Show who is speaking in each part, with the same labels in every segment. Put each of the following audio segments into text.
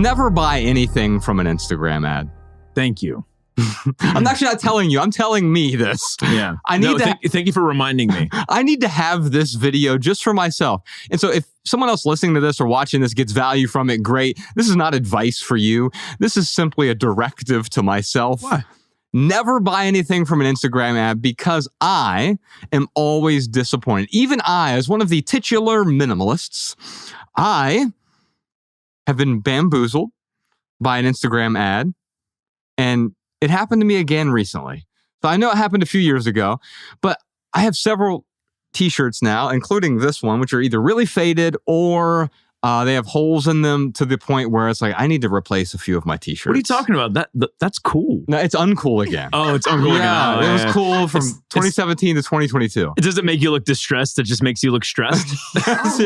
Speaker 1: Never buy anything from an Instagram ad.
Speaker 2: Thank you.
Speaker 1: I'm actually not telling you. I'm telling me this.
Speaker 2: Yeah. Thank you for reminding me.
Speaker 1: I need to have this video just for myself. And so if someone else listening to this or watching this gets value from it, great. This is not advice for you. This is simply a directive to myself.
Speaker 2: What?
Speaker 1: Never buy anything from an Instagram ad because I am always disappointed. Even I, as one of the titular minimalists, I have been bamboozled by an Instagram ad. And it happened to me again recently. So I know it happened a few years ago, but I have several t-shirts now, including this one, which are either really faded or they have holes in them to the point where it's like, I need to replace a few of my t-shirts.
Speaker 2: What are you talking about? That's cool.
Speaker 1: No, it's uncool again.
Speaker 2: Oh, it's uncool
Speaker 1: yeah,
Speaker 2: again.
Speaker 1: It was cool from 2017 to 2022.
Speaker 2: It doesn't make you look distressed. It just makes you look stressed.
Speaker 1: Yes.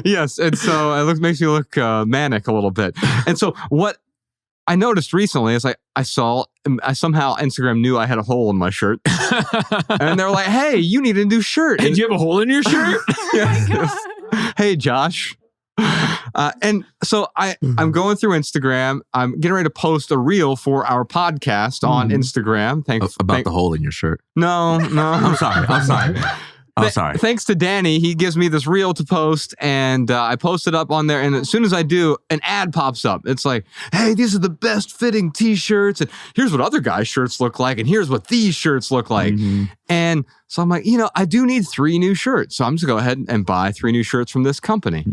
Speaker 1: Yes, and so it makes you look manic a little bit. And so what I noticed recently is I somehow Instagram knew I had a hole in my shirt, and they're like, "Hey, you need a new shirt."
Speaker 2: And do you have a hole in your shirt?
Speaker 1: Yes, yes. Hey, Josh. And so I'm going through Instagram. I'm getting ready to post a reel for our podcast on Instagram. Thanks
Speaker 3: about the hole in your shirt.
Speaker 1: No.
Speaker 3: I'm sorry. Oh, sorry.
Speaker 1: Thanks to Danny, he gives me this reel to post, and I post it up on there. And as soon as I do, an ad pops up. It's like, hey, these are the best fitting t-shirts, and here's what other guys' shirts look like, and here's what these shirts look like. And so I'm like, I do need 3 new shirts. So I'm just going to go ahead and buy 3 new shirts from this company.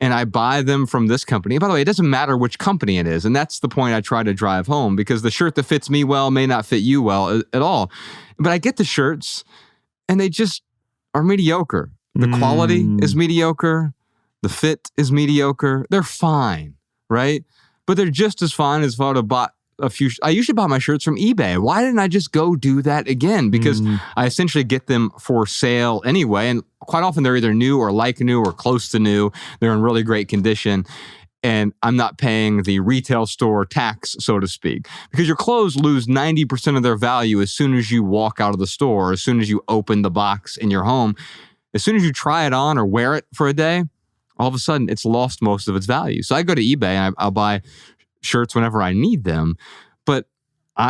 Speaker 1: And I buy them from this company. By the way, it doesn't matter which company it is. And that's the point I try to drive home, because the shirt that fits me well may not fit you well at all. But I get the shirts, and they just are mediocre. The quality is mediocre. The fit is mediocre. They're fine, right? But they're just as fine as if I would have bought a few. I usually buy my shirts from eBay. Why didn't I just go do that again? Because I essentially get them for sale anyway. And quite often they're either new or like new or close to new. They're in really great condition. And I'm not paying the retail store tax, so to speak, because your clothes lose 90% of their value as soon as you walk out of the store, as soon as you open the box in your home. As soon as you try it on or wear it for a day, all of a sudden it's lost most of its value. So I go to eBay and I'll buy shirts whenever I need them. But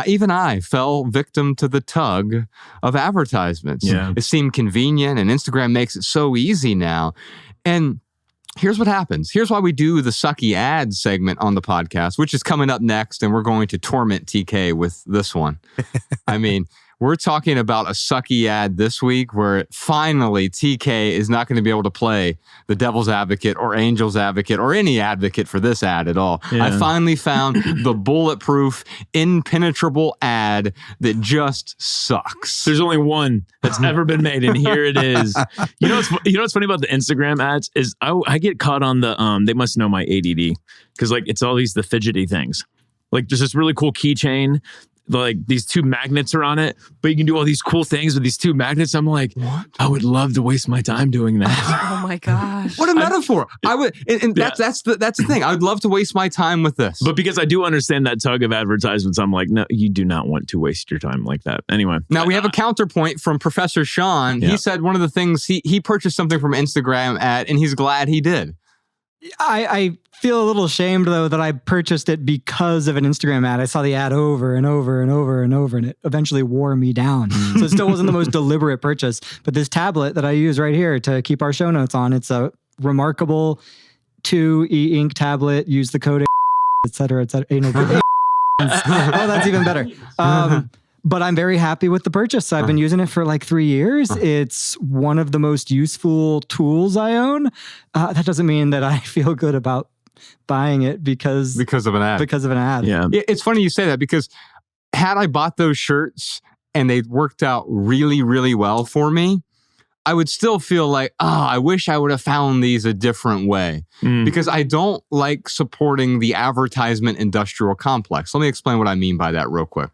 Speaker 1: even I fell victim to the tug of advertisements.
Speaker 2: Yeah.
Speaker 1: It seemed convenient, and Instagram makes it so easy now. And here's what happens. Here's why we do the sucky ad segment on the podcast, which is coming up next, and we're going to torment TK with this one. I mean, we're talking about a sucky ad this week where finally TK is not going to be able to play the devil's advocate or angel's advocate or any advocate for this ad at all.
Speaker 2: Yeah.
Speaker 1: I finally found the bulletproof, impenetrable ad that just sucks.
Speaker 2: There's only one that's ever been made, and here it is. You know what's funny about the Instagram ads is I get caught on the they must know my ADD, because like it's all the fidgety things. Like there's this really cool keychain. Like these 2 magnets are on it, but you can do all these cool things with these 2 magnets. I'm like, what? I would love to waste my time doing that.
Speaker 4: Oh my gosh.
Speaker 1: What a metaphor. I would, and that's the thing. I would love to waste my time with this.
Speaker 2: But because I do understand that tug of advertisements, I'm like, no, you do not want to waste your time like that. Anyway.
Speaker 1: Now we have a counterpoint from Professor Sean.
Speaker 2: Yeah.
Speaker 1: He said one of the things he purchased something from Instagram ad, and he's glad he did.
Speaker 5: I feel a little ashamed, though, that I purchased it because of an Instagram ad. I saw the ad over and over and over and over, and it eventually wore me down. So it still wasn't the most deliberate purchase. But this tablet that I use right here to keep our show notes on, it's a remarkable 2 e-ink tablet. Use the code, et cetera, et cetera. Oh, that's even better. But I'm very happy with the purchase. I've been using it for like 3 years. It's one of the most useful tools I own. That doesn't mean that I feel good about buying it because
Speaker 1: of an ad.
Speaker 5: Because of an ad.
Speaker 2: Yeah.
Speaker 1: It's funny you say that, because had I bought those shirts and they worked out really, really well for me, I would still feel like, I wish I would have found these a different way, because I don't like supporting the advertisement industrial complex. Let me explain what I mean by that real quick.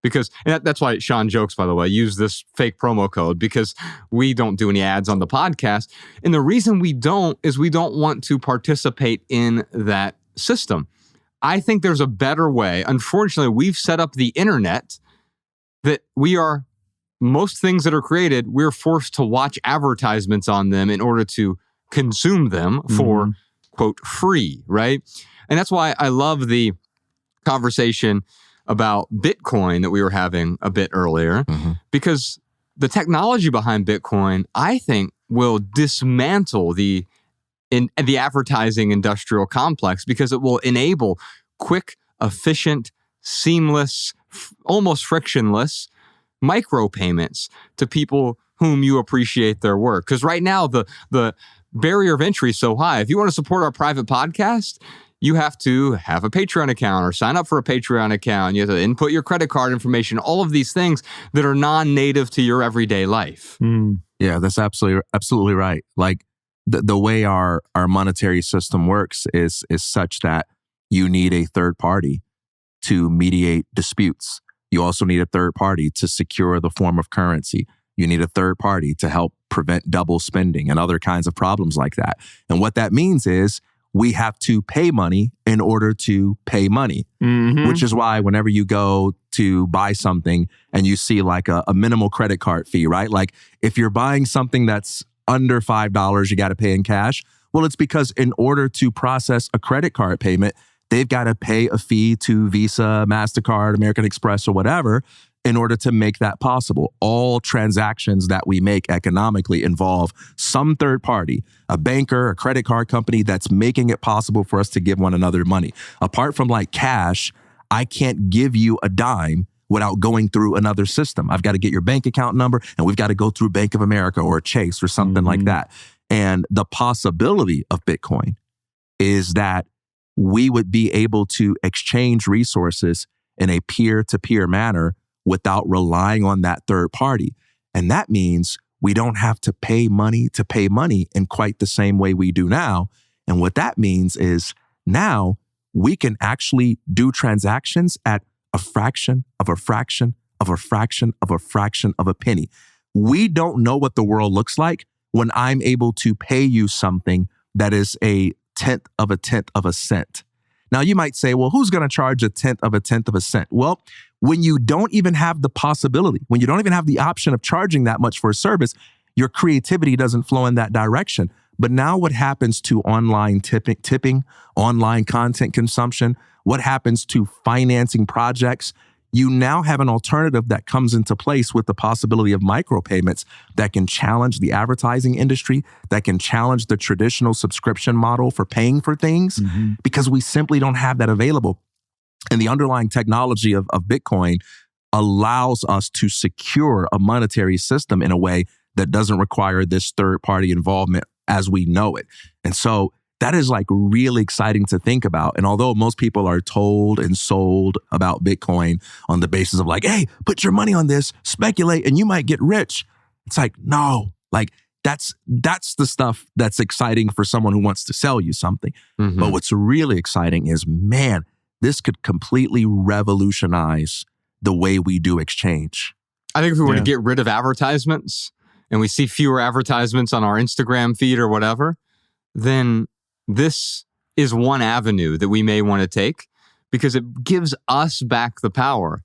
Speaker 1: Because that's why Sean jokes, by the way, use this fake promo code, because we don't do any ads on the podcast. And the reason we don't is we don't want to participate in that system. I think there's a better way. Unfortunately, we've set up the internet that most things that are created, we're forced to watch advertisements on them in order to consume them for quote, free, right? And that's why I love the conversation about Bitcoin that we were having a bit earlier, because the technology behind Bitcoin, I think, will dismantle the advertising industrial complex, because it will enable quick, efficient, seamless, almost frictionless micropayments to people whom you appreciate their work. Because right now, the barrier of entry is so high. If you want to support our private podcast, you have to have a Patreon account or sign up for a Patreon account. You have to input your credit card information, all of these things that are non-native to your everyday life.
Speaker 3: Yeah, that's absolutely right. Like the way our monetary system works is such that you need a third party to mediate disputes. You also need a third party to secure the form of currency. You need a third party to help prevent double spending and other kinds of problems like that. And what that means is we have to pay money in order to pay money, which is why whenever you go to buy something and you see like a minimal credit card fee, right? Like if you're buying something that's under $5, you got to pay in cash. Well, it's because in order to process a credit card payment, they've got to pay a fee to Visa, MasterCard, American Express, or whatever in order to make that possible. All transactions that we make economically involve some third party, a banker, a credit card company that's making it possible for us to give one another money. Apart from like cash, I can't give you a dime without going through another system. I've got to get your bank account number, and we've got to go through Bank of America or Chase or something like that. And the possibility of Bitcoin is that we would be able to exchange resources in a peer-to-peer manner without relying on that third party. And that means we don't have to pay money in quite the same way we do now. And what that means is now we can actually do transactions at a fraction of a fraction of a fraction of a fraction of a penny. We don't know what the world looks like when I'm able to pay you something that is a tenth of a cent. Now, you might say, well, who's going to charge a tenth of a cent? Well, when you don't even have the possibility, when you don't even have the option of charging that much for a service, your creativity doesn't flow in that direction. But now what happens to online tipping, online content consumption? What happens to financing projects? You now have an alternative that comes into place with the possibility of micropayments that can challenge the advertising industry, that can challenge the traditional subscription model for paying for things, because we simply don't have that available. And the underlying technology of Bitcoin allows us to secure a monetary system in a way that doesn't require this third-party involvement as we know it. And so that is like really exciting to think about. And although most people are told and sold about Bitcoin on the basis of like, hey, put your money on this, speculate, and you might get rich. It's like, no, like that's the stuff that's exciting for someone who wants to sell you something. But what's really exciting is, man, this could completely revolutionize the way we do exchange.
Speaker 1: I think if we were to get rid of advertisements and we see fewer advertisements on our Instagram feed or whatever, then this is one avenue that we may want to take, because it gives us back the power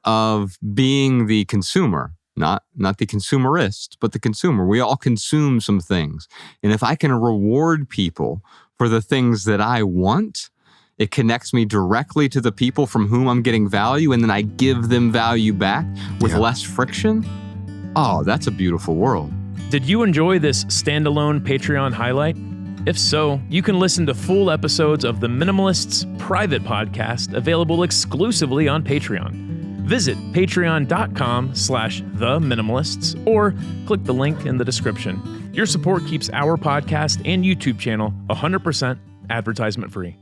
Speaker 1: of being the consumer, not the consumerist, but the consumer. We all consume some things. And if I can reward people for the things that I want, it connects me directly to the people from whom I'm getting value, and then I give them value back with less friction. Oh, that's a beautiful world.
Speaker 2: Did you enjoy this standalone Patreon highlight? If so, you can listen to full episodes of the Minimalists private podcast available exclusively on Patreon. Visit patreon.com/theminimalists or click the link in the description. Your support keeps our podcast and YouTube channel 100% advertisement free.